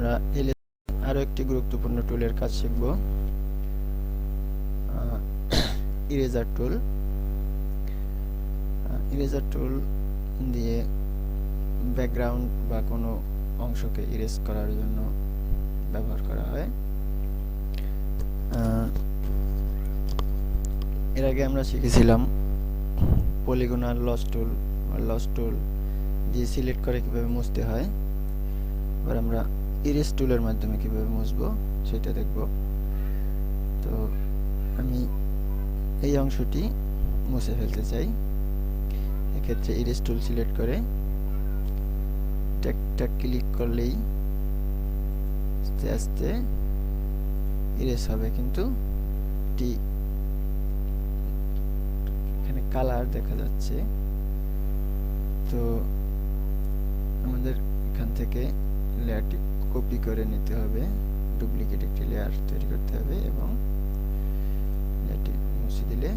আমরা আরো একটি গুরুত্বপূর্ণ টুলের কাজ শিখব, ইরেজার টুল। ইরেজার টুল দিয়ে ব্যাকগ্রাউন্ড বা কোনো অংশকে ইরেজ করার জন্য ব্যবহার করা হয়। এর আগে আমরা শিখেছিলাম পলিগনাল লস টুল দিয়ে সিলেক্ট করে কিভাবে মুছতে হয়। এবার আমরা ইরেজ টুলের মাধ্যমে কিভাবে মুছবো সেটা দেখব। তো আমি এই অংশটি মুছে ফেলতে চাই। এক্ষেত্রে ইরেজ টুল সিলেক্ট করে একটা ক্লিক করলেই আস্তে আস্তে ইরেজ হবে, কিন্তু এখানে কালার দেখা যাচ্ছে। তো আমাদের এখান থেকে লেয়ারটি কপি করে নিতে হবে, ডুপ্লিকেট একটি লেয়ার তৈরি করতে হবে এবং লেয়ারটি মুছে দিলে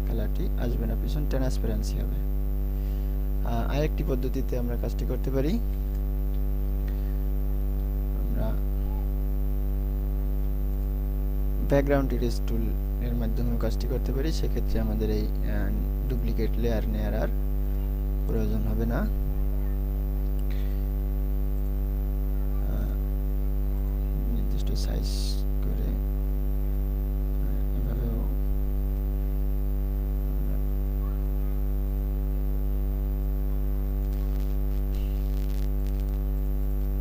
কালারটি আসবে না, পিছন ট্রান্সপারেন্সি হবে। আরেকটি পদ্ধতিতে আমরা কাজটি করতে পারি। আমরা ব্যাকগ্রাউন্ড ইরেজ টুল এর মাধ্যমে কাজটি করতে পারি। সেক্ষেত্রে আমাদের এই ডুপ্লিকেট লেয়ার নেওয়ার আর প্রয়োজন হবে না। নির্দিষ্ট সাইজ করে এভাবেও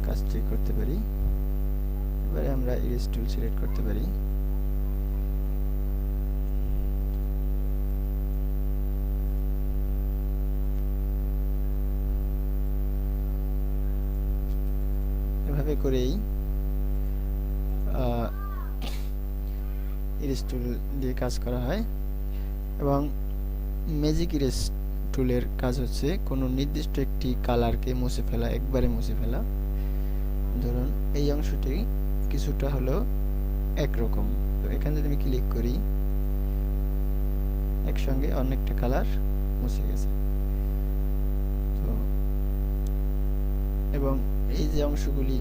কাজটি করতে পারি। এবারে আমরা ইরেজ টুল সিলেক্ট করতে পারি। এভাবে করেই ইরেজ টুল দিয়ে কাজ করা হয়। এবং ম্যাজিক ইরেজ টুলের কাজ হচ্ছে কোনো নির্দিষ্ট একটি কালারকে মুছে ফেলা, একবারে মুছে ফেলা। ধরুন এই অংশটি কিছুটা হলো একরকম, তো এখানে যদি আমি ক্লিক করি একসঙ্গে অনেকটা কালার মুছে গেছে। তো এবং এই যে অংশগুলি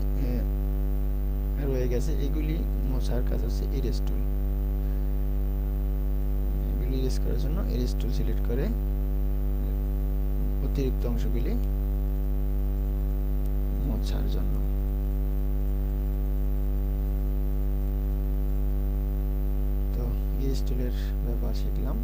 রয়ে গেছে এগুলি মোছার কাজ হচ্ছে ইরেজ টুল। এগুলি ইরেজ করার জন্য ইরেজ টুল সিলেক্ট করে অতিরিক্ত অংশগুলি মোছার জন্য। তো ইরেজ টুলের ব্যবহার শিখলাম।